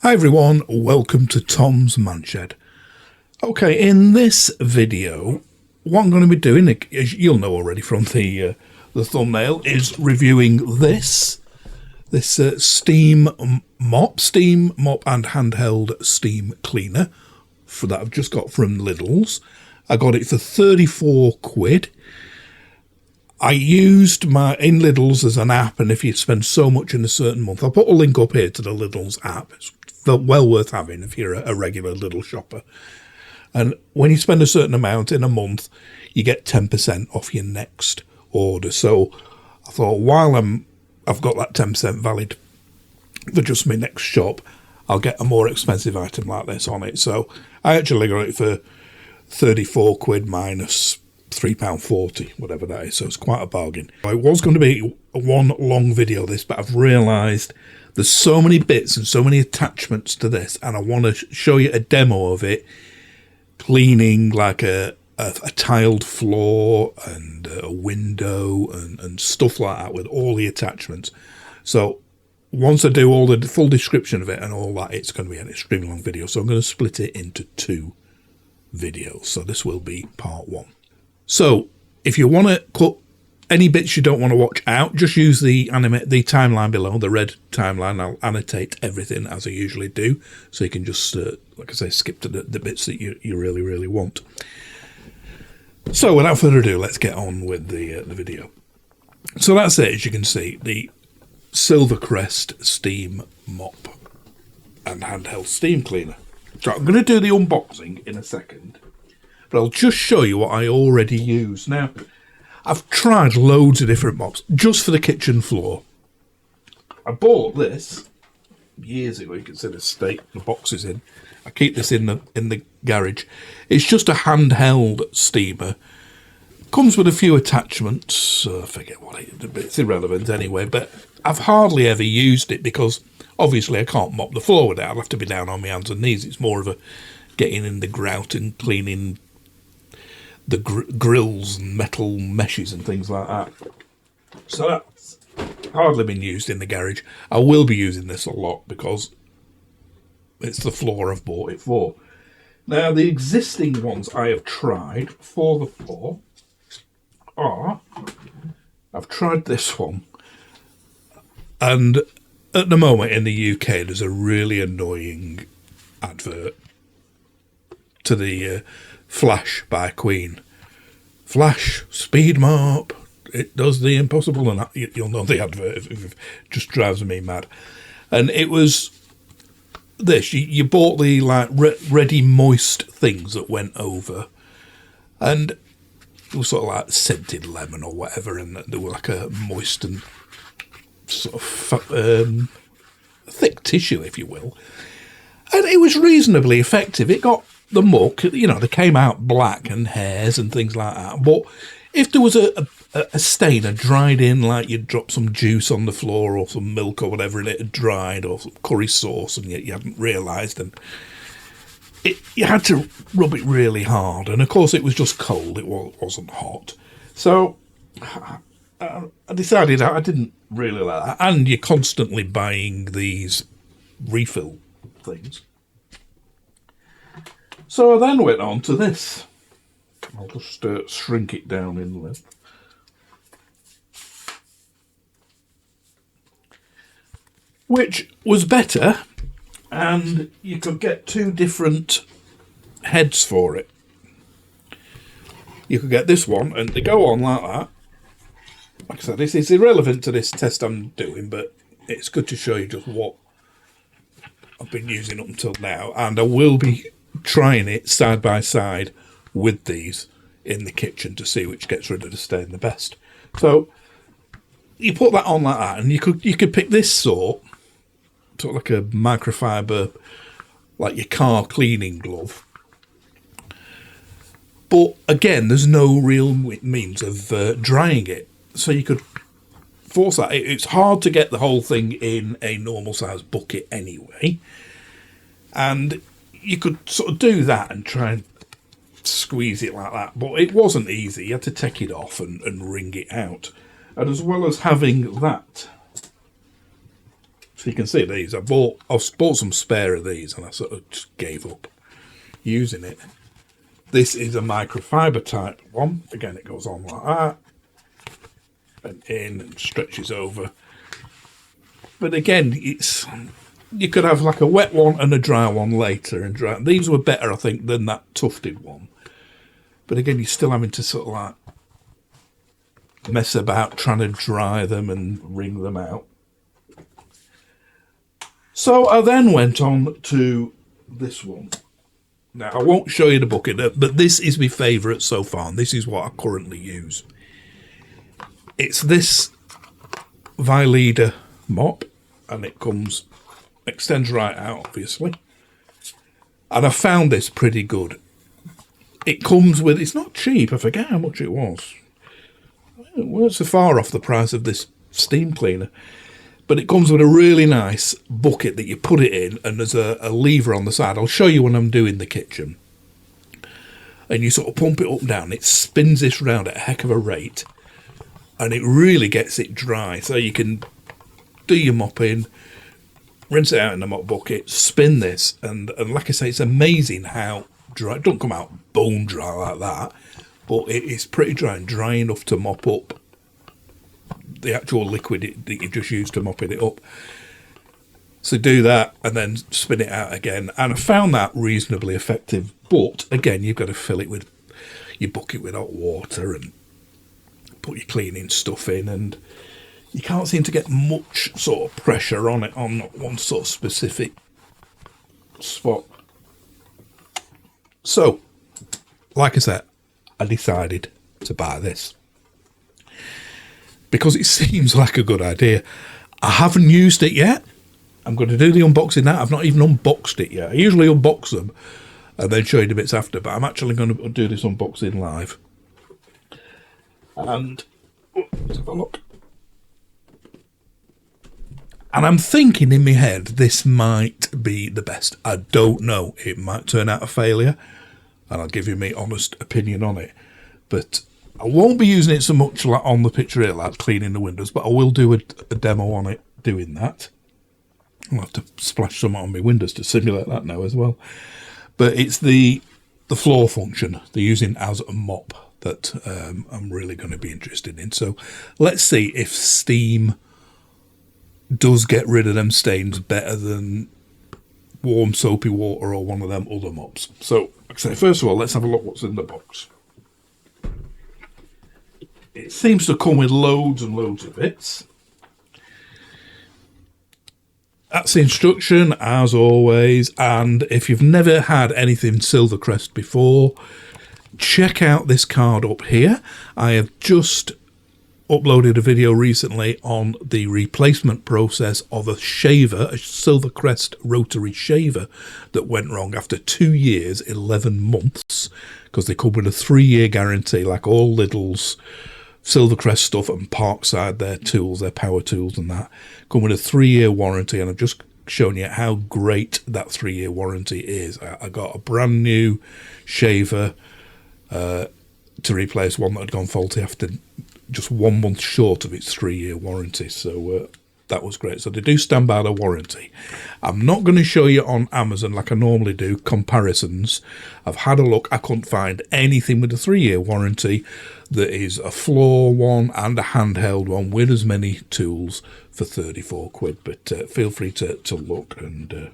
Hi everyone, welcome to Tom's Manshed. Okay, in this video, what I'm going to be doing, as you'll know already from the thumbnail, is reviewing this steam mop and handheld steam cleaner that I've just got from Lidl's. I got it for 34 quid. I used in Lidl's as an app, and if you spend so much in a certain month, I'll put a link up here to the Lidl's app. It's well worth having if you're a regular Lidl shopper. And when you spend a certain amount in a month, you get 10% off your next order. So I thought, while I've got that 10% valid for just my next shop, I'll get a more expensive item like this on it. So I actually got it for 34 quid minus £3.40, whatever that is, so it's quite a bargain. It was going to be one long video this, but I've realised there's so many bits and so many attachments to this, and I want to show you a demo of it cleaning like a tiled floor and a window and stuff like that with all the attachments. So once I do all the full description of it and all that, it's going to be an extremely long video, so I'm going to split it into two videos. So this will be part one. So if you want to cut any bits you don't want to watch out, just use the timeline below, the red timeline. I'll annotate everything as I usually do, so you can just, like I say, skip to the bits that you really, really want. So without further ado, let's get on with the video. So that's it, as you can see, the Silvercrest steam mop and handheld steam cleaner. So I'm going to do the unboxing in a second, but I'll just show you what I already use. Now, I've tried loads of different mops just for the kitchen floor. I bought this years ago. You can see the boxes in. I keep this in the garage. It's just a handheld steamer. Comes with a few attachments. I forget what it's irrelevant anyway, but I've hardly ever used it because obviously I can't mop the floor with it. I'll have to be down on my hands and knees. It's more of a getting in the grout and cleaning the grills and metal meshes and things like that. So that's hardly been used in the garage. I will be using this a lot because it's the floor I've bought it for. Now, the existing ones I have tried for the floor are, I've tried this one, and at the moment in the UK there's a really annoying advert to the Flash by Queen. Flash, speed mop, it does the impossible, and you'll know the advert. It just drives me mad. And it was this, you bought the like ready moist things that went over, and it was sort of like scented lemon or whatever, and they were like a moist and sort of thick tissue, if you will. And it was reasonably effective. It got the muck, they came out black and hairs and things like that. But if there was a stain had dried in, like you'd dropped some juice on the floor or some milk or whatever, and it had dried, or some curry sauce, and you hadn't realised, and you had to rub it really hard. And of course it was just cold, it wasn't hot. So I decided I didn't really like that. And you're constantly buying these refill things. So I then went on to this. I'll just shrink it down in length. Which was better, and you could get two different heads for it. You could get this one, and they go on like that. Like I said, this is irrelevant to this test I'm doing, but it's good to show you just what I've been using up until now, and I will be trying it side by side with these in the kitchen to see which gets rid of the stain the best. So you put that on like that, and you could pick this sort of like a microfiber, like your car cleaning glove. But again, there's no real means of drying it, so you could force that. It's hard to get the whole thing in a normal size bucket anyway, and you could sort of do that and try and squeeze it like that, but it wasn't easy. You had to take it off and wring it out. And as well as having that So you can see these. I've bought some spare of these, and I sort of just gave up using it. This is a microfiber type one. Again, it goes on like that, and in and stretches over. But again, you could have like a wet one and a dry one later, and dry. These were better, I think, than that tufted one. But again, you're still having to sort of like mess about trying to dry them and wring them out. So I then went on to this one. Now, I won't show you the bucket, but this is my favourite so far, and this is what I currently use. It's this Leader mop, and it extends right out, obviously. And I found this pretty good. It comes with, it's not cheap, I forget how much it was. It weren't so far off the price of this steam cleaner. But it comes with a really nice bucket that you put it in, and there's a lever on the side. I'll show you when I'm doing the kitchen. And you sort of pump it up and down. It spins this round at a heck of a rate, and it really gets it dry. So you can do your mopping, rinse it out in the mop bucket, spin this, and like I say, it's amazing how dry. It don't come out bone dry like that, but it is pretty dry and dry enough to mop up the actual liquid that you just used to mopping it up. So do that and then spin it out again, and I found that reasonably effective. But again, you've got to fill it with your bucket with hot water and put your cleaning stuff in, and you can't seem to get much sort of pressure on it on one sort of specific spot. So like I said, I decided to buy this because it seems like a good idea. I haven't used it yet. I'm going to do the unboxing now. I've not even unboxed it yet. I usually unbox them and then show you the bits after, but I'm actually going to do this unboxing live. And let's have a look. And I'm thinking in my head, this might be the best. I don't know. It might turn out a failure, and I'll give you my honest opinion on it. But I won't be using it so much like on the picture here, like cleaning the windows, but I will do a demo on it doing that. I'll have to splash some on my windows to simulate that now as well. But it's the floor function they're using as a mop that I'm really going to be interested in. So let's see if steam does get rid of them stains better than warm soapy water or one of them other mops. So, like I say, first of all, let's have a look what's in the box. It seems to come with loads and loads of bits. That's the instruction, as always, and if you've never had anything Silvercrest before, check out this card up here. I have just uploaded a video recently on the replacement process of a shaver, a Silvercrest rotary shaver that went wrong after 2 years, 11 months, because they come with a 3-year guarantee, like all Lidl's Silvercrest stuff and Parkside, their tools, their power tools and that, come with a 3-year warranty, and I've just shown you how great that 3-year warranty is. I got a brand new shaver to replace one that had gone faulty after just 1 month short of its 3-year warranty, so that was great. So they do stand by the warranty. I'm not going to show you on Amazon like I normally do comparisons. I've had a look, I couldn't find anything with a 3-year warranty that is a floor one and a handheld one with as many tools for 34 quid, but feel free to look and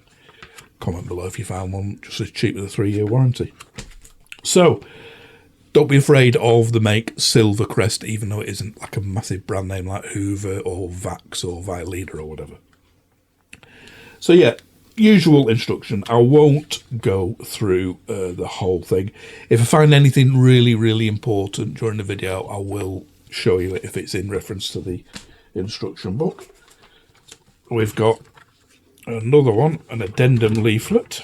comment below if you found one just as cheap with a 3-year warranty. So don't be afraid of the make Silvercrest, even though it isn't like a massive brand name like Hoover or Vax or Leader or whatever. So yeah, usual instruction. I won't go through the whole thing. If I find anything really, really important during the video, I will show you it if it's in reference to the instruction book. We've got another one, an addendum leaflet.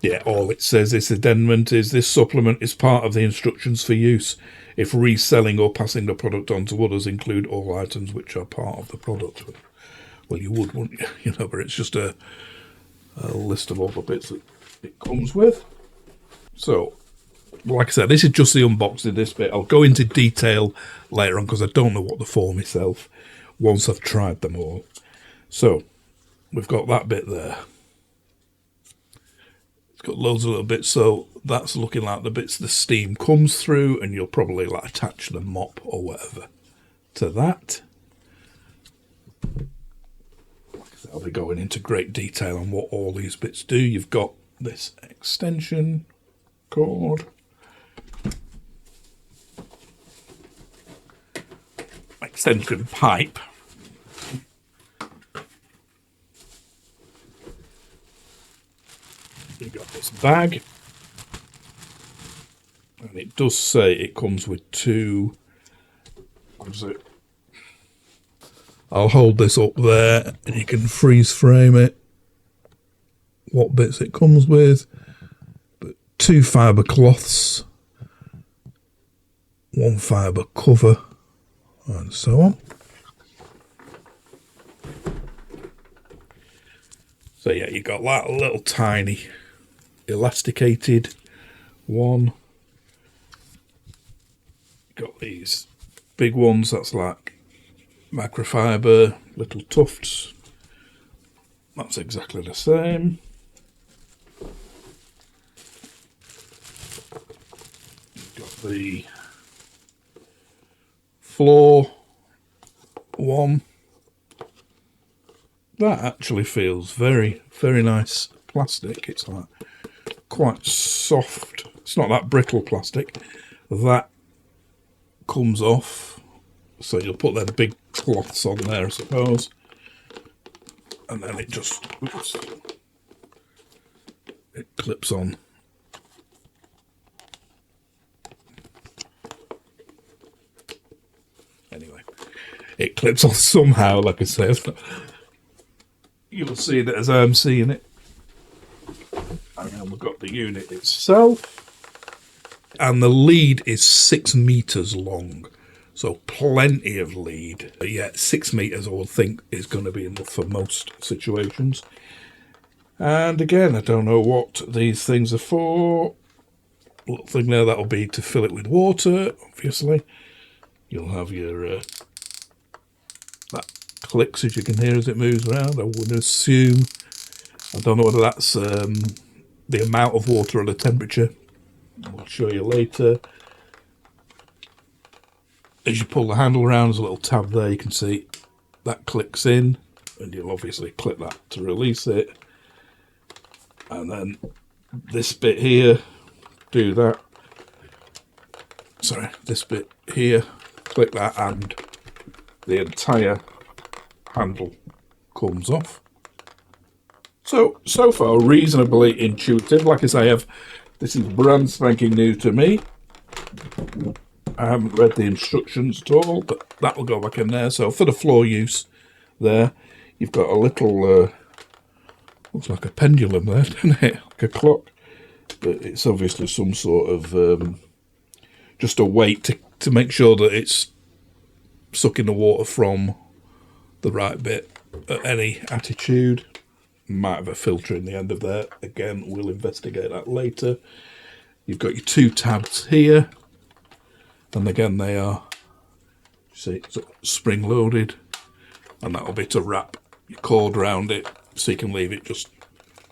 Yeah, all it says, this addendum is this supplement is part of the instructions for use if reselling or passing the product on to others include all items which are part of the product. Well, you would, wouldn't you? You know, but it's just a list of all the bits that it comes with. So, like I said, this is just the unboxing of this bit. I'll go into detail later on because I don't know what they're for myself once I've tried them all. So we've got that bit there. It's got loads of little bits, so that's looking like the bits the steam comes through, and you'll probably like attach the mop or whatever to that. I'll be going into great detail on what all these bits do. You've got this extension cord, extension pipe, you've got this bag, and it does say it comes with two, what is it? I'll hold this up there and you can freeze frame it, what bits it comes with. But 2 fibre cloths, 1 fibre cover, and so on. So yeah, you got that little tiny elasticated one. Got these big ones, that's like microfiber, little tufts. That's exactly the same. Got the floor one. That actually feels very, very nice plastic. It's like quite soft. It's not that brittle plastic. That comes off. So you'll put the big cloths on there, I suppose. And then it just, oops, it clips on. Anyway, it clips on somehow, like I say. You'll see that as I'm seeing it. And then we've got the unit itself. And the lead is 6 meters long. So plenty of lead. But yeah, 6 meters I would think is going to be enough for most situations. And again, I don't know what these things are for. Little thing there, that'll be to fill it with water, obviously. You'll have your that clicks, as you can hear as it moves around, I would assume. I don't know whether that's the amount of water or the temperature. I'll show you later. As you pull the handle around, there's a little tab there, you can see that clicks in, and you'll obviously click that to release it. And then this bit here, do that. Sorry, this bit here, click that, and the entire handle comes off. So far reasonably intuitive. Like I say, this is brand spanking new to me. I haven't read the instructions at all, but that will go back in there. So for the floor use there, you've got a little, looks like a pendulum there, doesn't it? Like a clock. But it's obviously some sort of, just a weight to make sure that it's sucking the water from the right bit at any attitude. Might have a filter in the end of there. Again, we'll investigate that later. You've got your 2 tabs here. And again, they are, see, spring loaded, and that'll be to wrap your cord around it, so you can leave it just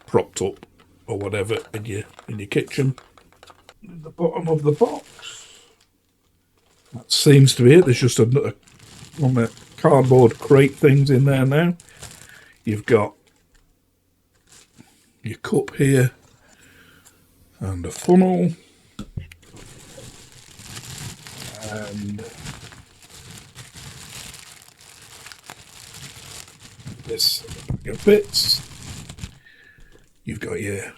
propped up or whatever in your kitchen. At the bottom of the box, that seems to be it. There's just another one of the cardboard crate things in there now. You've got your cup here and a funnel. And this your bits. You've got your,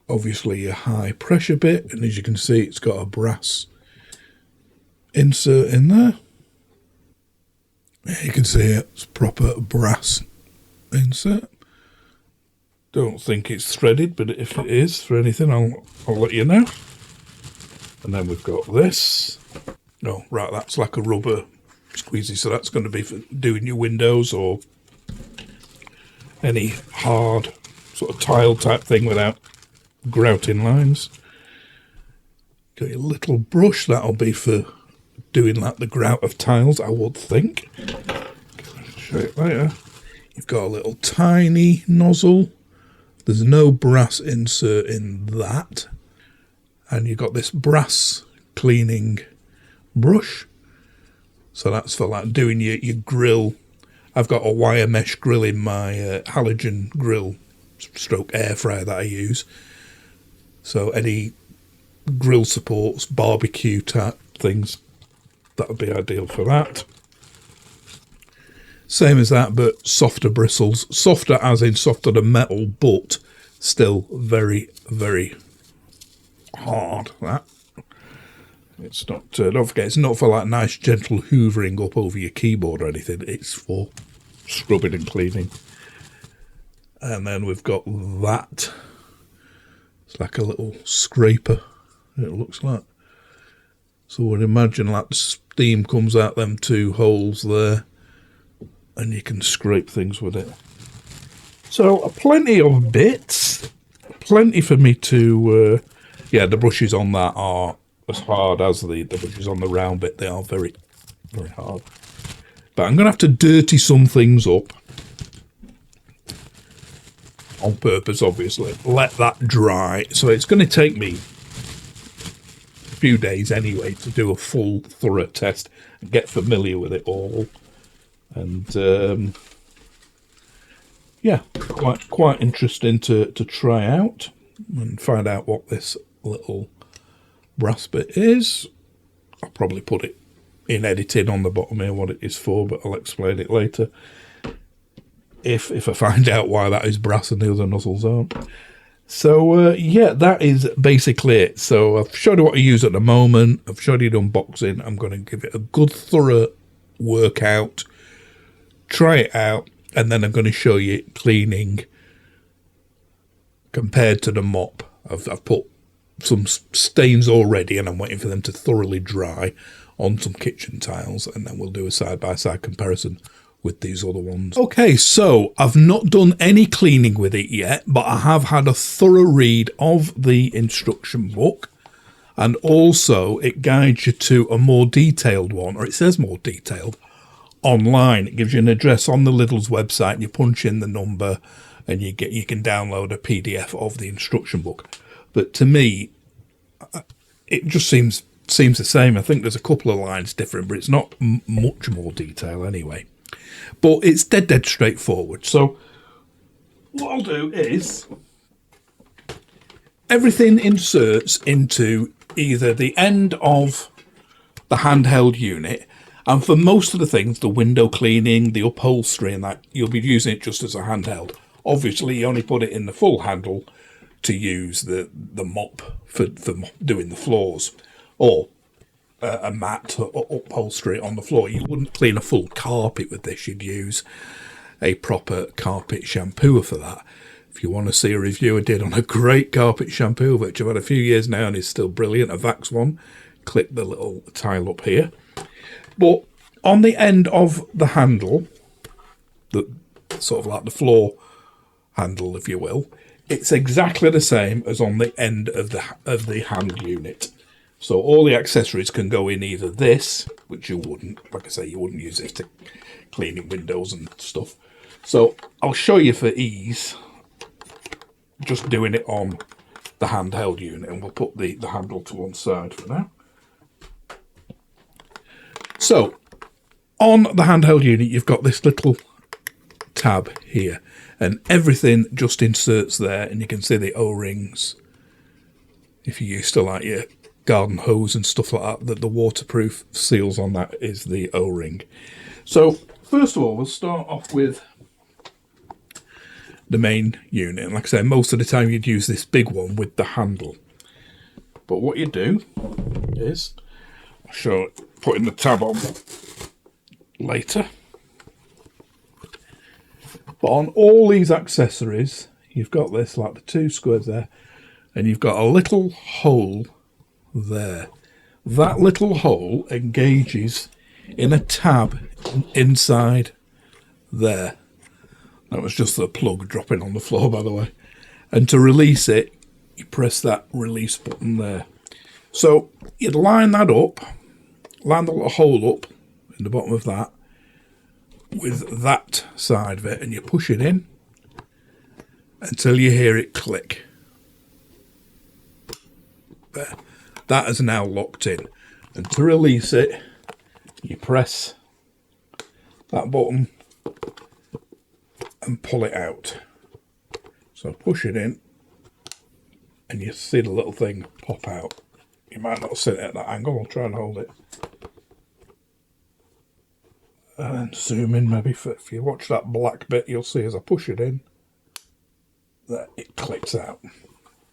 obviously, your high pressure bit, and as you can see, it's got a brass insert in there. You can see it's proper brass insert. Don't think it's threaded, but if it is for anything, I'll let you know. And then we've got this. No, right, that's like a rubber squeezy, so that's going to be for doing your windows or any hard sort of tile type thing without grouting lines. Got your little brush, that'll be for doing like the grout of tiles, I would think. I'll show it later. You've got a little tiny nozzle. There's no brass insert in that. And you've got this brass cleaning brush. So that's for like doing your grill. I've got a wire mesh grill in my halogen grill stroke air fryer that I use. So any grill supports, barbecue type things, that would be ideal for that. Same as that, but softer bristles. Softer as in softer than metal, but still very, very hard, that. It's not, don't forget, it's not for like nice gentle hoovering up over your keyboard or anything. It's for scrubbing and cleaning. And then we've got that. It's like a little scraper, it looks like. So we'd imagine like the steam comes out them two holes there, and you can scrape things with it. So plenty of bits, plenty for me to, yeah, the brushes on that are as hard as the brushes on the round bit. They are very, very hard. But I'm going to have to dirty some things up. On purpose, obviously. Let that dry. So it's going to take me a few days anyway to do a full, thorough test and get familiar with it all. And yeah, quite interesting to try out and find out what this little brass bit is. I'll probably put it in editing on the bottom here what it is for, but I'll explain it later if I find out why that is brass and the other nozzles aren't. So yeah, that is basically it. So I've showed you what I use at the moment. I've showed you the unboxing. I'm going to give it a good thorough workout, try it out, and then I'm going to show you cleaning compared to the mop. I've put some stains already and I'm waiting for them to thoroughly dry on some kitchen tiles, and then we'll do a side-by-side comparison with these other ones. Okay, so I've not done any cleaning with it yet, but I have had a thorough read of the instruction book, and also it guides you to a more detailed one, or it says more detailed, online. It gives you an address on the Lidl's website, and you punch in the number and you can download a PDF of the instruction book. But to me, it just seems the same. I think there's a couple of lines different, but it's not much more detail anyway. But it's dead straightforward. So what I'll do is everything inserts into either the end of the handheld unit, and for most of the things, the window cleaning, the upholstery and that, you'll be using it just as a handheld. Obviously, you only put it in the full handle to use the mop for doing the floors, or a mat or upholstery on the floor. You wouldn't clean a full carpet with this. You'd use a proper carpet shampooer for that. If you want to see a review I did on a great carpet shampoo, which I've had a few years now and is still brilliant, a Vax one, click the little tile up here. But on the end of the handle, the sort of like the floor handle, if you will, it's exactly the same as on the end of the hand unit. So all the accessories can go in either this, which you wouldn't, like I say, you wouldn't use this to cleaning windows and stuff. So I'll show you for ease, just doing it on the handheld unit, and we'll put the handle to one side for now. So on the handheld unit, you've got this little tab here, and everything just inserts there, and you can see the O-rings. If you're used to like your garden hose and stuff like that, the waterproof seals on that is the O-ring. So first of all, we'll start off with the main unit. And like I say, most of the time you'd use this big one with the handle. But what you do is, I'll show it, putting the tab on later. But on all these accessories, you've got this, like the two squares there, and you've got a little hole there. That little hole engages in a tab inside there. That was just the plug dropping on the floor, by the way. And to release it, you press that release button there. So you'd line that up, line the little hole up in the bottom of that, with that side of it, and you push it in until you hear it click. There. That is now locked in. And to release it, you press that button and pull it out. So push it in and you see the little thing pop out. You might not see it at that angle. I'll try and hold it. And then zoom in maybe. If you watch that black bit, you'll see as I push it in that it clicks out.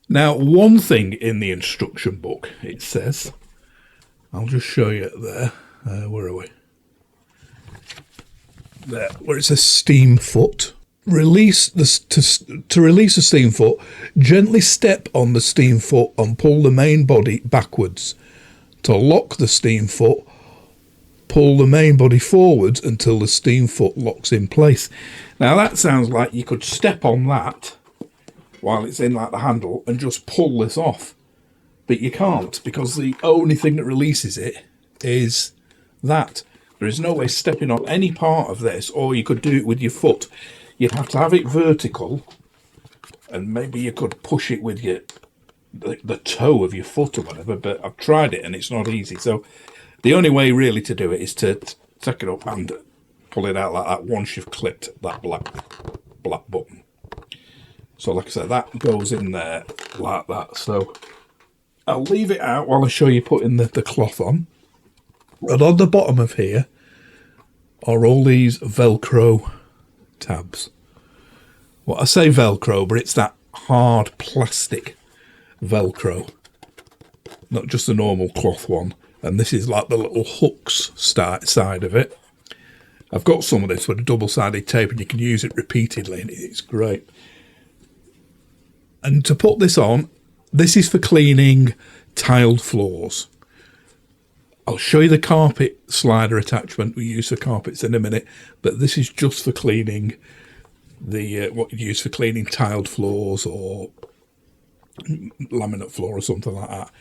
Now, one thing in the instruction book, it says, I'll just show you it there. Where are we? There, where it says steam foot. Release this to release the steam foot, gently step on the steam foot and pull the main body backwards. To lock the steam foot, pull the main body forwards until the steam foot locks in place. Now that sounds like you could step on that while it's in like the handle and just pull this off. But you can't, because the only thing that releases it is that. There is no way stepping on any part of this, or you could do it with your foot. You'd have to have it vertical, and maybe you could push it with the toe of your foot or whatever, but I've tried it and it's not easy. So the only way really to do it is to take it up and pull it out like that once you've clicked that black button. So like I said, that goes in there like that. So I'll leave it out while I show you putting the cloth on. And on the bottom of here are all these Velcro tabs. Well, I say Velcro, but it's that hard plastic Velcro, not just the normal cloth one. And this is like the little hooks side of it. I've got some of this with a double-sided tape, and you can use it repeatedly, and it's great. And to put this on, this is for cleaning tiled floors. I'll show you the carpet slider attachment we use for carpets in a minute, but this is just for cleaning the what you use for cleaning tiled floors or laminate floor or something like that.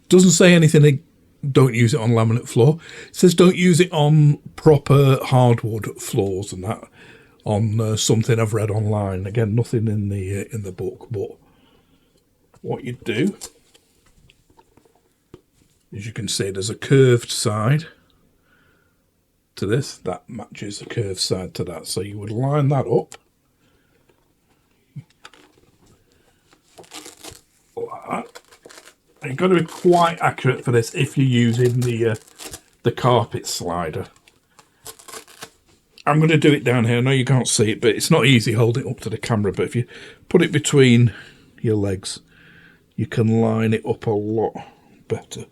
It doesn't say anything, don't use it on laminate floor. It says don't use it on proper hardwood floors and that, on something I've read online. Again, nothing in the book, but what you do, as you can see, there's a curved side to this that matches the curved side to that. So you would line that up like that. And you've got to be quite accurate for this if you're using the carpet slider. I'm going to do it down here. I know you can't see it, but it's not easy holding it up to the camera. But if you put it between your legs, you can line it up a lot better.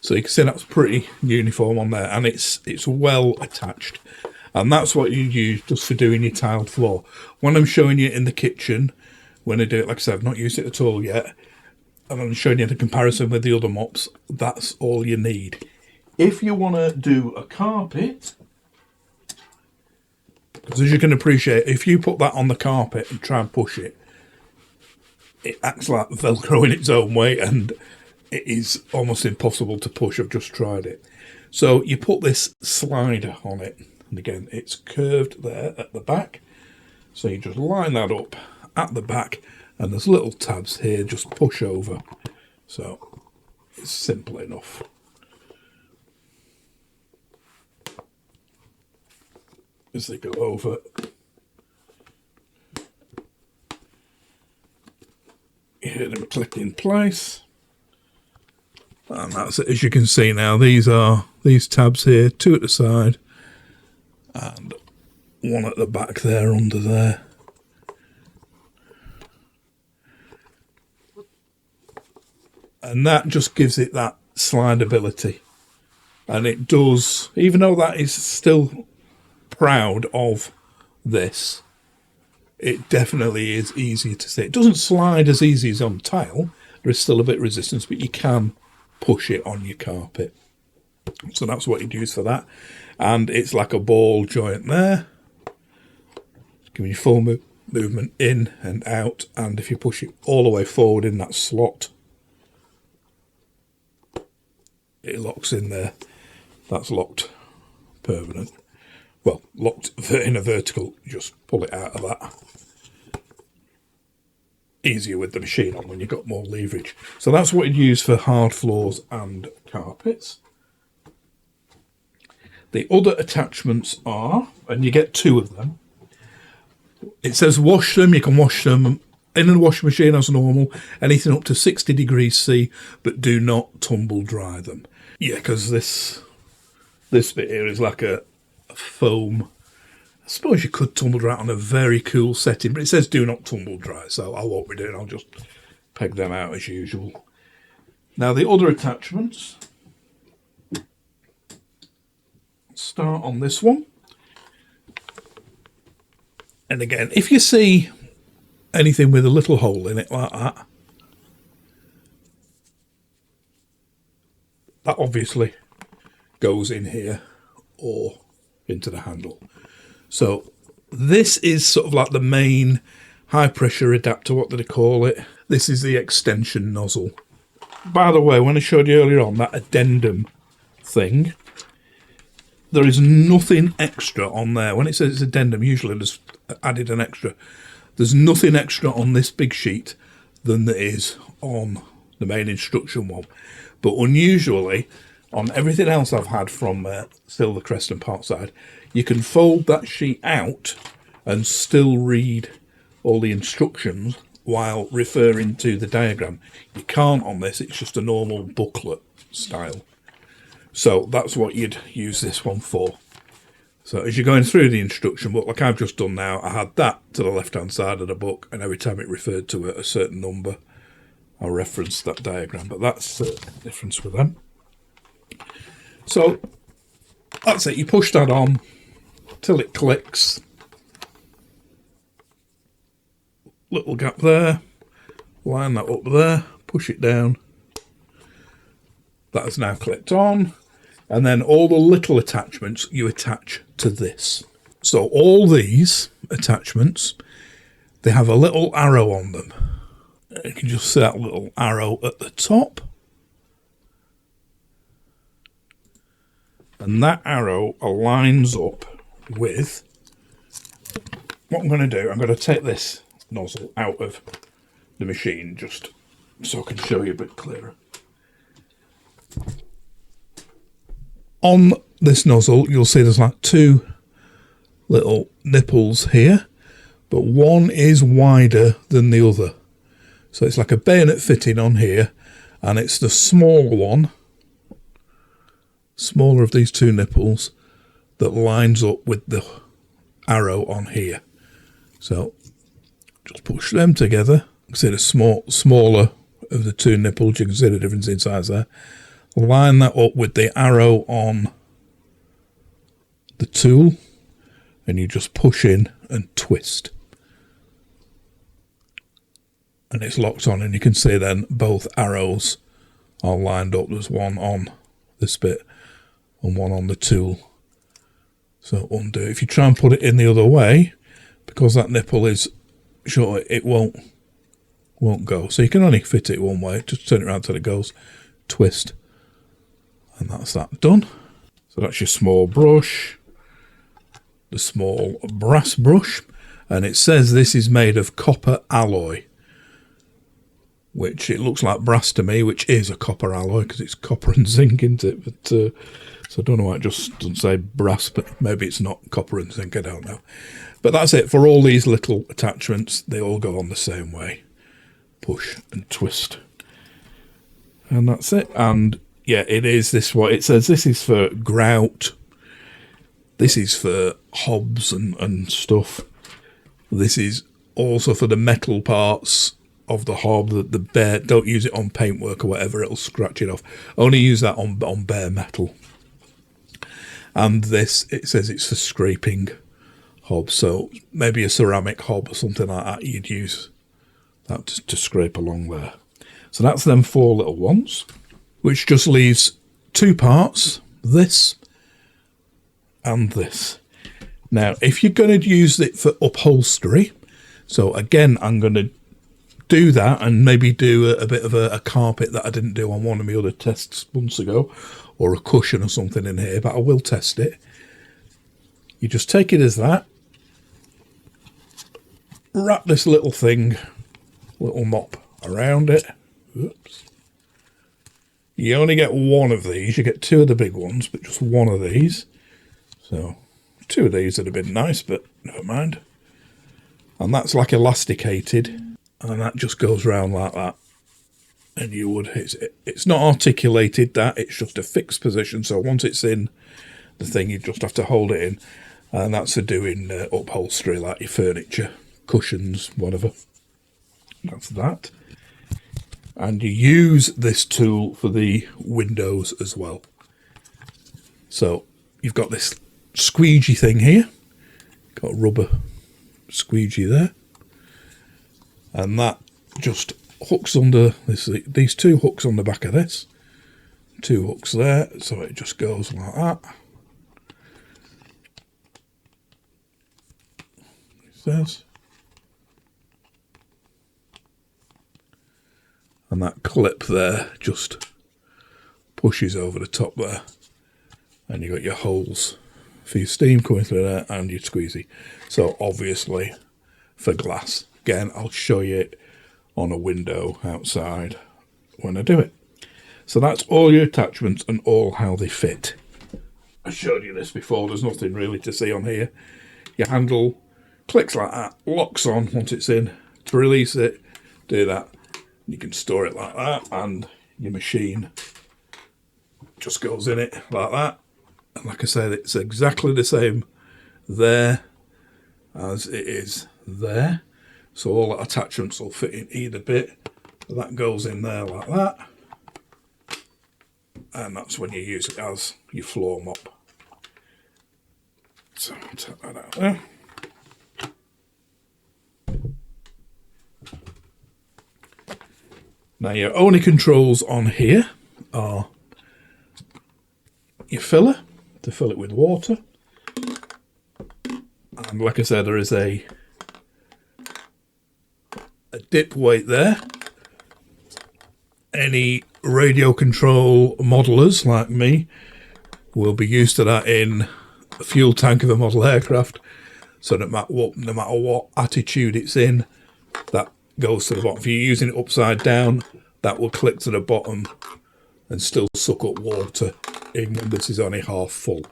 So you can see that's pretty uniform on there, and it's well attached. And that's what you use just for doing your tiled floor. When I'm showing you in the kitchen, when I do it, like I said, I've not used it at all yet, and I'm showing you the comparison with the other mops, that's all you need. If you want to do a carpet, because as you can appreciate, if you put that on the carpet and try and push it, it acts like Velcro in its own way, and it is almost impossible to push. I've just tried it. So you put this slider on it, and again, it's curved there at the back. So you just line that up at the back, and there's little tabs here, just push over. So it's simple enough. As they go over, you hear them click in place. And that's it. As you can see now, these are these tabs here, two at the side and one at the back there under there. And that just gives it that slidability. And it does, even though that is still proud of this, it definitely is easier to see. It doesn't slide as easy as on tile. There is still a bit of resistance, but you can push it on your carpet. So that's what you'd use for that. And it's like a ball joint there, giving you full movement in and out. And if you push it all the way forward in that slot, it locks in there. That's locked permanent. Well, locked in a vertical, just pull it out of that. Easier with the machine on when you've got more leverage. So that's what you'd use for hard floors and carpets. The other attachments are, and you get 2 of them. It says wash them. You can wash them in the washing machine as normal, anything up to 60 degrees C, but do not tumble dry them. Yeah, because this bit here is like a foam. I suppose you could tumble dry on a very cool setting, but it says do not tumble dry, so I won't be doing. I'll just peg them out as usual. Now the other attachments, start on this one. And again, if you see anything with a little hole in it like that, that obviously goes in here or into the handle. So this is sort of like the main high pressure adapter, what do they call it? This is the extension nozzle. By the way, when I showed you earlier on that addendum thing, there is nothing extra on there. When it says it's addendum, usually there's added an extra. There's nothing extra on this big sheet than there is on the main instruction one. But unusually, on everything else I've had from Silvercrest and Parkside, you can fold that sheet out and still read all the instructions while referring to the diagram. You can't on this, it's just a normal booklet style. So that's what you'd use this one for. So as you're going through the instruction book, like I've just done now, I had that to the left-hand side of the book, and every time it referred to a certain number, I referenced that diagram. But that's the difference with them. So that's it. You push that on till it clicks. Little gap there. Line that up there. Push it down. That has now clicked on. And then all the little attachments you attach to this. So all these attachments, they have a little arrow on them. You can just see that little arrow at the top. And that arrow aligns up with what I'm going to do. I'm going to take this nozzle out of the machine just so I can show you a bit clearer. On this nozzle, you'll see there's like 2 little nipples here, but one is wider than the other. So it's like a bayonet fitting on here, and it's the small one, smaller of these 2 nipples, that lines up with the arrow on here. So just push them together. You can see the smaller of the 2 nipples. You can see the difference in size there. Line that up with the arrow on the tool, and you just push in and twist. And it's locked on, and you can see then both arrows are lined up. There's one on this bit and one on the tool. So undo. If you try and put it in the other way, because that nipple is short, it won't go. So you can only fit it one way. Just turn it around till it goes. Twist. And that's that done. So that's your small brush, the small brass brush, and it says this is made of copper alloy, which it looks like brass to me, which is a copper alloy because it's copper and zinc, isn't it? But so I don't know why it just doesn't say brass, but maybe it's not copper and zinc, I don't know. But that's it for all these little attachments. They all go on the same way. Push and twist. And that's it. And yeah, it is this way. It says this is for grout. This is for hobs and stuff. This is also for the metal parts of the hob. The bare, don't use it on paintwork or whatever. It'll scratch it off. Only use that on bare metal. And this, it says it's for scraping hobs. So maybe a ceramic hob or something like that. You'd use that to scrape along there. So that's them 4 little ones, which just leaves 2 parts, this and this. Now, if you're going to use it for upholstery, so again, I'm going to do that and maybe do a bit of a carpet that I didn't do on one of my other tests months ago, or a cushion or something in here, but I will test it. You just take it as that, wrap this little thing, little mop around it. Oops. You only get one of these. You get two of the big ones, but just one of these. So two of these would have been nice, but never mind. And that's like elasticated, and that just goes round like that. And you would, it's not articulated, that, it's just a fixed position. So once it's in the thing, you just have to hold it in. And that's for doing upholstery, like your furniture, cushions, whatever. That's that. And you use this tool for the windows as well. So you've got this squeegee thing here. Got a rubber squeegee there. And that just hooks under this, these two hooks on the back of this. Two hooks there. So it just goes like that. Says. And that clip there just pushes over the top there, and you got your holes for your steam coming through there and your squeezy. So obviously for glass, again, I'll show you it on a window outside when I do it. So that's all your attachments and all how they fit. I showed you this before, there's nothing really to see on here. Your handle clicks like that, locks on once it's in. To release it, do that. You can store it like that, and your machine just goes in it like that. And like I said, it's exactly the same there as it is there. So all the attachments will fit in either bit. That goes in there like that. And that's when you use it as your floor mop. So I'll take that out there. Now your only controls on here are your filler, to fill it with water. And like I said, there is a dip weight there. Any radio control modelers like me will be used to that in the fuel tank of a model aircraft. So no matter what attitude it's in, that goes to the bottom. If you're using it upside down, that will click to the bottom and still suck up water, even when this is only half full.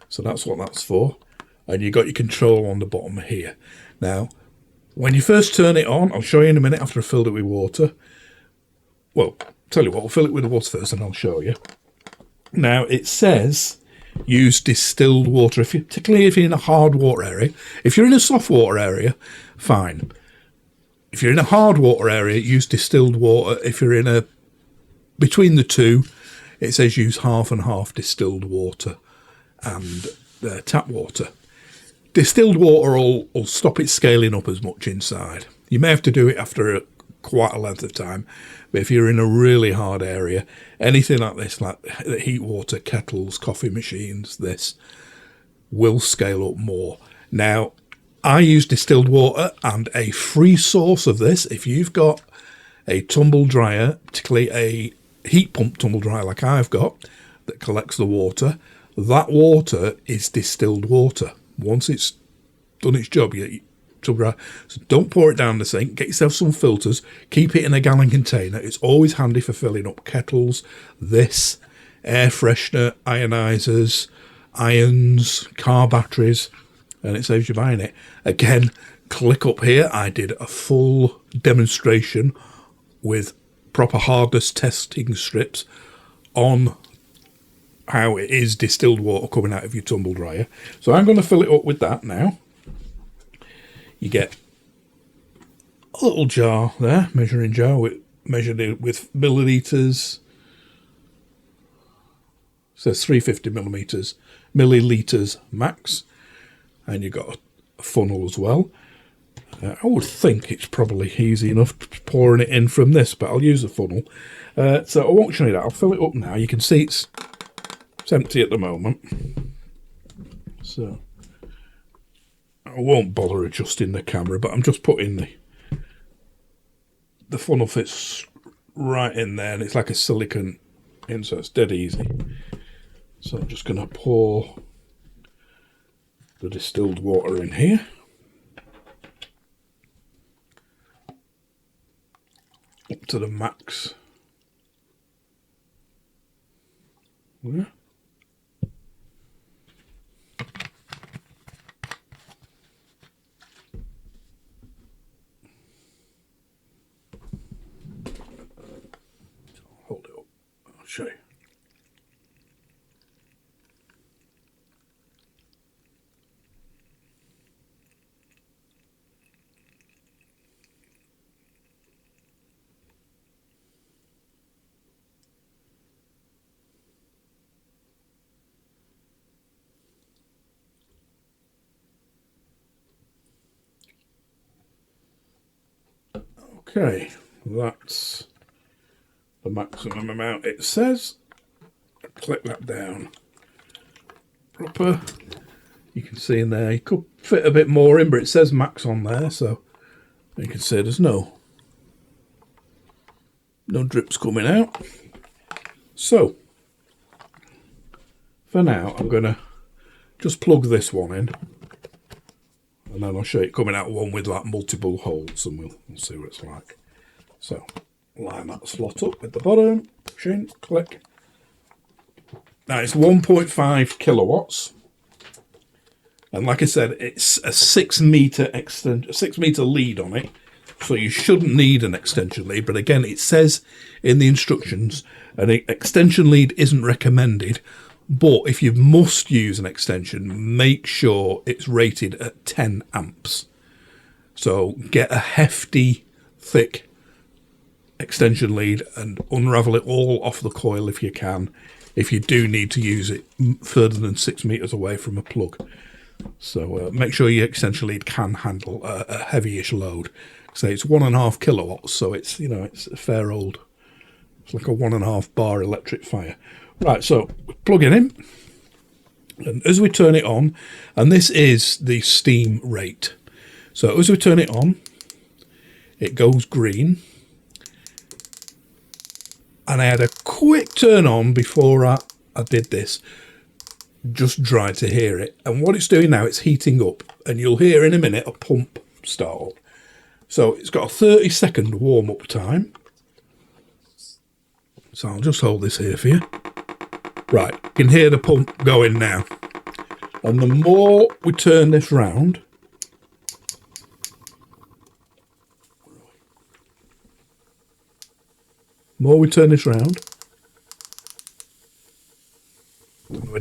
So that's what that's for. And you've got your control on the bottom here. Now, when you first turn it on, I'll show you in a minute after I've filled it with water. Well, tell you what, we'll fill it with the water first and I'll show you. Now, it says use distilled water, particularly if you're in a hard water area. If you're in a soft water area, fine. If you're in a hard water area, use distilled water. If you're in a between the two, it says use half and half distilled water and tap water. Distilled water will stop it scaling up as much inside. You may have to do it after quite a length of time, but if you're in a really hard area, anything like this, like heat water, kettles, coffee machines, this will scale up more. Now, I use distilled water, and a free source of this, if you've got a tumble dryer, particularly a heat pump tumble dryer like I've got, that collects the water, that water is distilled water. Once it's done its job, so don't pour it down the sink, get yourself some filters, keep it in a gallon container. It's always handy for filling up kettles, this, air freshener, ionizers, irons, car batteries, and it saves you buying it. Again, click up here. I did a full demonstration with proper hardness testing strips on how it is distilled water coming out of your tumble dryer. So I'm going to fill it up with that now. You get a little jar there, measuring jar, measured it with millilitres. It says 350 millilitres max. And you've got a funnel as well. I would think it's probably easy enough pouring it in from this, but I'll use a funnel. So I won't show you that. I'll fill it up now. You can see it's empty at the moment. So I won't bother adjusting the camera, but I'm just putting the funnel fits right in there, and it's like a silicone in, so it's dead easy. So I'm just going to pour the distilled water in here. Up to the max. Yeah. Hold it up. I'll show you. Okay, that's the maximum amount it says. Click that down proper. You can see in there, you could fit a bit more in, but it says max on there, so you can see there's no drips coming out. So for now, I'm gonna just plug this one in, and then I'll show you coming out one with like multiple holes, and we'll see what it's like. So line that slot up at the bottom, push in, click. Now it's 1.5 kilowatts, and like I said, it's a 6 meter lead on it, so you shouldn't need an extension lead. But again, it says in the instructions an extension lead isn't recommended. But if you must use an extension, make sure it's rated at 10 amps. So get a hefty, thick extension lead and unravel it all off the coil if you can, if you do need to use it further than 6 meters away from a plug. So make sure your extension lead can handle a heavy-ish load. So it's 1.5 kilowatts, so it's, you know, it's a fair old, it's like a 1.5 bar electric fire. Right, so plug it in, and as we turn it on, and this is the steam rate. So as we turn it on, it goes green. And I had a quick turn on before I did this, just dry to hear it. And what it's doing now, it's heating up, and you'll hear in a minute a pump start up. So it's got a 30-second warm-up time. So I'll just hold this here for you. Right, you can hear the pump going now. And the more we turn this round, when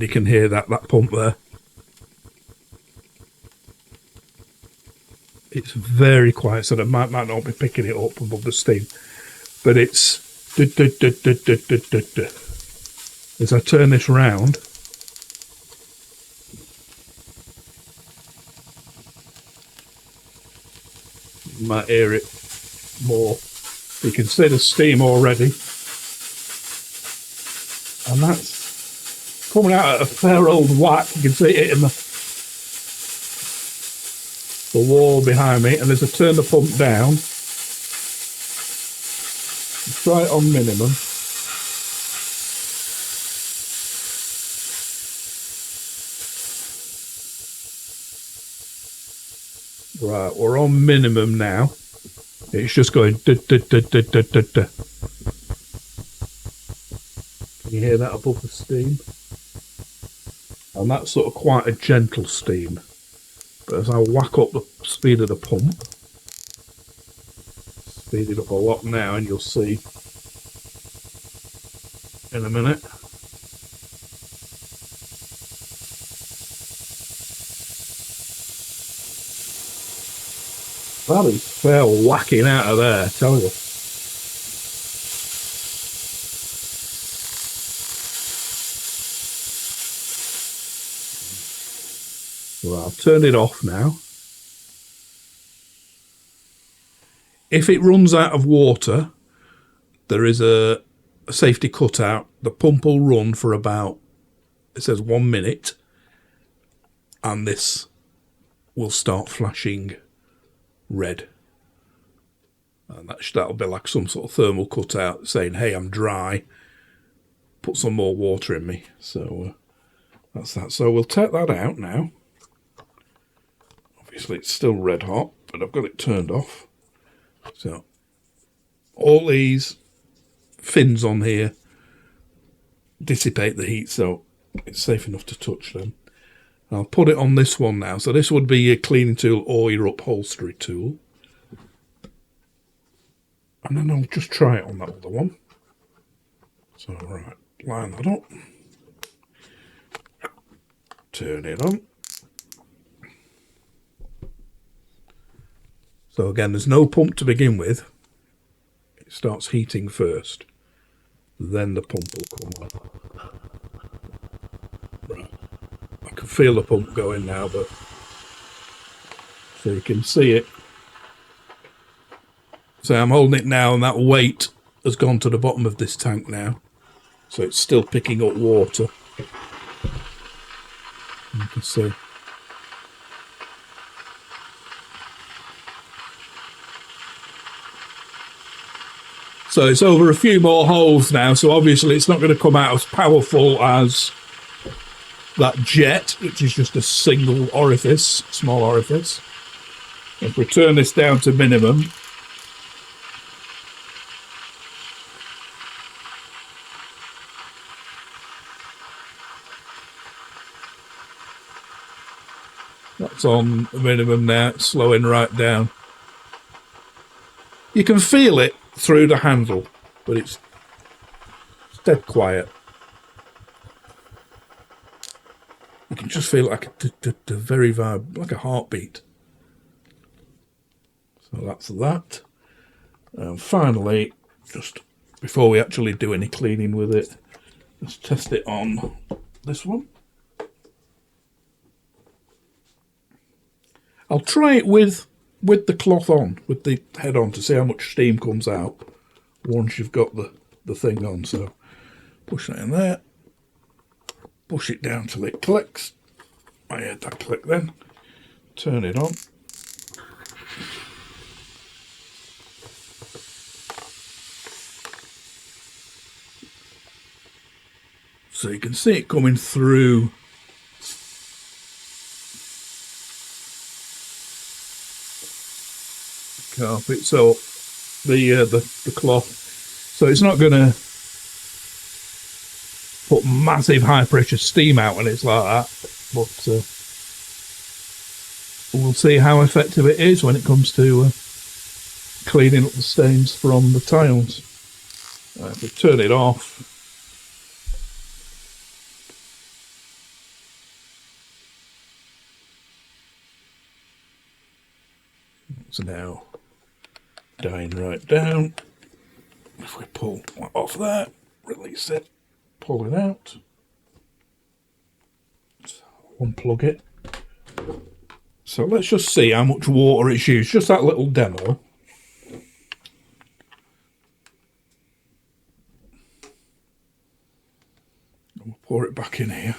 you can hear that pump there. It's very quiet, so that might not be picking it up above the steam. But it's... As I turn this round, you might hear it more. You can see the steam already, and that's coming out at a fair old whack. You can see it in the wall behind me, and as I turn the pump down, try it on minimum. Right, we're on minimum now. It's just going da, da, da, da, da, da, da. Can you hear that above the steam? And that's sort of quite a gentle steam. But as I whack up the speed of the pump, speed it up a lot now, and you'll see in a minute. That is fair whacking out of there, I tell you. Well, I've turned it off now. If it runs out of water, there is a safety cutout. The pump will run for about, it says 1 minute, and this will start flashing red, and that'll be like some sort of thermal cutout saying, hey, I'm dry, put some more water in me. So that's that. So we'll take that out now, Obviously it's still red hot, but I've got it turned off. So all these fins on here dissipate the heat, so it's safe enough to touch them. I'll put it on this one now. So this would be your cleaning tool or your upholstery tool. And then I'll just try it on that other one. So, right, line that up. Turn it on. So again, there's no pump to begin with. It starts heating first. Then the pump will come on. Right. I can feel the pump going now, but so you can see it. So I'm holding it now, and that weight has gone to the bottom of this tank now. So it's still picking up water. You can see. So it's over a few more holes now, so obviously it's not going to come out as powerful as that jet, which is just a single orifice, small orifice. If we turn this down to minimum, that's on minimum now, it's slowing right down. You can feel it through the handle, but it's dead quiet. You can just feel like a very vibe, like a heartbeat. So that's that. And finally, just before we actually do any cleaning with it, let's test it on this one. I'll try it with the cloth on, with the head on, to see how much steam comes out once you've got the thing on. So push that in there, push it down till it clicks. I heard that click then. Turn it on. So you can see it coming through carpet, so the cloth, so it's not going to put massive high pressure steam out when it's like that, but we'll see how effective it is when it comes to cleaning up the stains from the tiles. If we turn it off, it's now dying right down. If we pull that off there, release it, pull it out, unplug it. So let's just see how much water it's used, just that little demo. And we'll pour it back in here.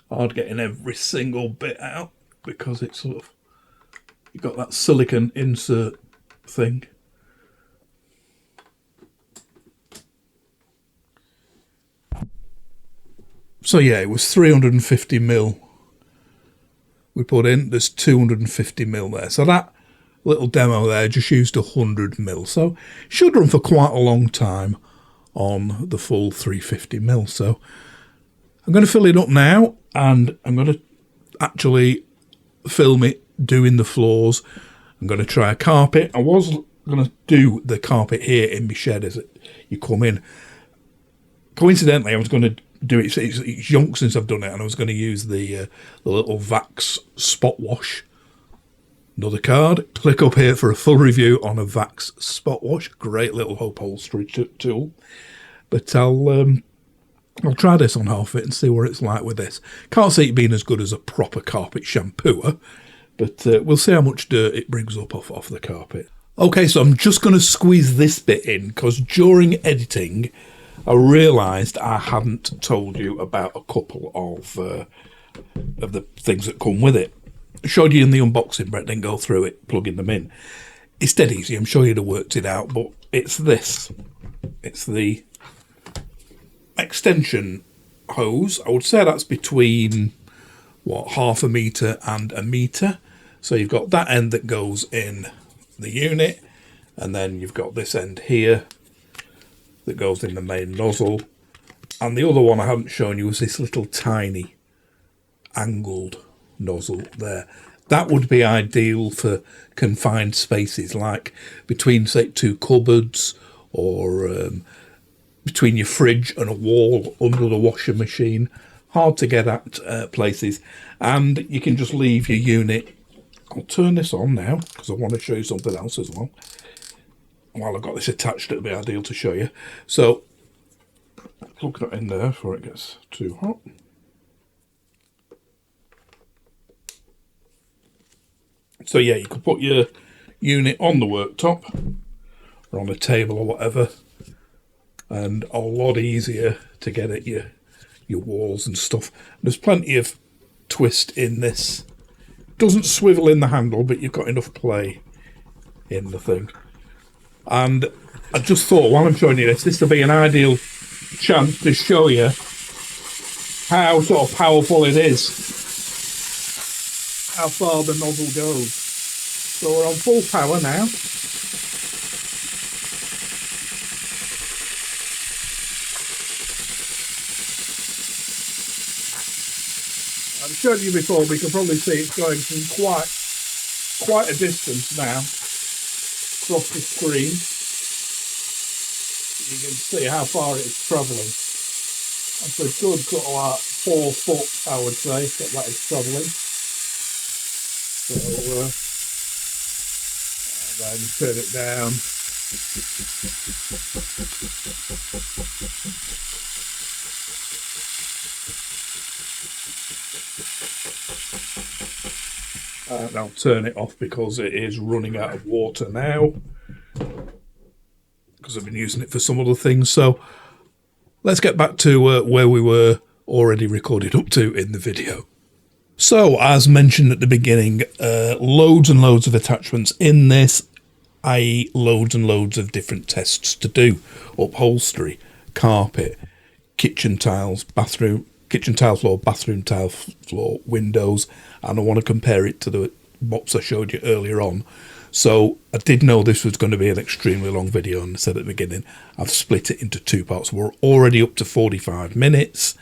Hard getting every single bit out because it's sort of, you've got that silicone insert thing. So yeah, it was 350 mil we put in. There's 250 mil there. So that little demo there just used 100 mil. So it should run for quite a long time on the full 350 mil. So I'm going to fill it up now, and I'm going to actually film it doing the floors. I'm going to try a carpet. I was going to do the carpet here in my shed as you come in. Coincidentally, I was going to do it. It's yonk since I've done it, and I was going to use the little Vax spot wash. Another card. Click up here for a full review on a Vax spot wash. Great little upholstery tool. But I'll try this on half it and see what it's like with this. Can't see it being as good as a proper carpet shampooer, but we'll see how much dirt it brings up off the carpet. Okay, so I'm just going to squeeze this bit in because during editing, I realised I hadn't told you about a couple of the things that come with it. showed you in the unboxing, Brett didn't go through it, plugging them in. It's dead easy, I'm sure you'd have worked it out, but it's this. It's the extension hose. I would say that's between, what, 1/2 metre and 1 metre. So you've got that end that goes in the unit, and then you've got this end here that goes in the main nozzle. And the other one I haven't shown you was this little tiny angled nozzle there. That would be ideal for confined spaces, like between, say, 2 cupboards, or between your fridge and a wall under the washing machine. Hard to get at places. And you can just leave your unit. I'll turn this on now because I want to show you something else as well. While I've got this attached, it'll be ideal to show you. So, plug that in there before it gets too hot. So yeah, you could put your unit on the worktop or on a table or whatever, and a lot easier to get at your walls and stuff. There's plenty of twist in this. Doesn't swivel in the handle, but you've got enough play in the thing. And I just thought, while I'm showing you this will be an ideal chance to show you how sort of powerful it is, how far the nozzle goes. So we're on full power now. I've shown you before, we can probably see it's going from quite a distance now across the screen. You can see how far it's travelling. That's a good sort of like 4 foot, I would say, that is travelling. So, and then turn it down. And I'll turn it off because it is running out of water now, because I've been using it for some other things. So let's get back to where we were already recorded up to in the video. So as mentioned at the beginning, loads and loads of attachments in this, i.e. loads and loads of different tests to do. Upholstery, carpet, kitchen tiles, kitchen tile floor, bathroom tile floor, windows, and I want to compare it to the MOPS I showed you earlier on. So I did know this was going to be an extremely long video, and I said at the beginning, I've split it into 2 parts. We're already up to 45 minutes,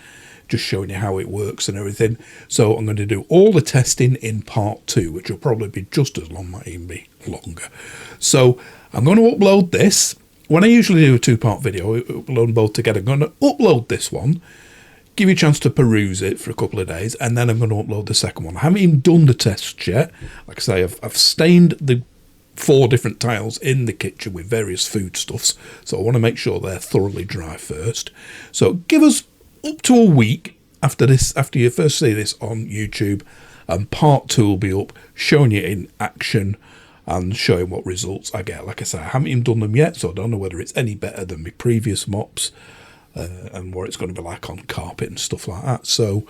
just showing you how it works and everything. So I'm going to do all the testing in part 2, which will probably be just as long, might even be longer. So I'm going to upload this. When I usually do a 2-part video, I upload them both together. I'm going to upload this one, give you a chance to peruse it for a couple of days, and then I'm going to upload the second one. I haven't even done the tests yet. Like I say, I've stained the 4 different tiles in the kitchen with various foodstuffs, so I want to make sure they're thoroughly dry first. So give us up to a week after this, after you first see this on YouTube, and part 2 will be up, showing you in action and showing what results I get. Like I say, I haven't even done them yet, so I don't know whether it's any better than my previous MOPS, and what it's going to be like on carpet and stuff like that. So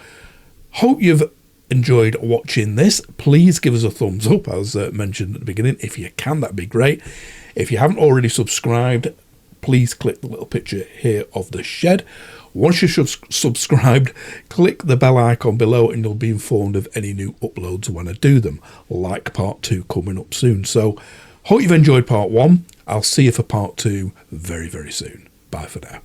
hope you've enjoyed watching this. Please give us a thumbs up, as mentioned at the beginning. If you can, that'd be great. If you haven't already subscribed, please click the little picture here of the shed. Once you're subscribed, click the bell icon below and you'll be informed of any new uploads when I do them, like part 2 coming up soon. So hope you've enjoyed part 1. I'll see you for part 2 very, very soon. Bye for now.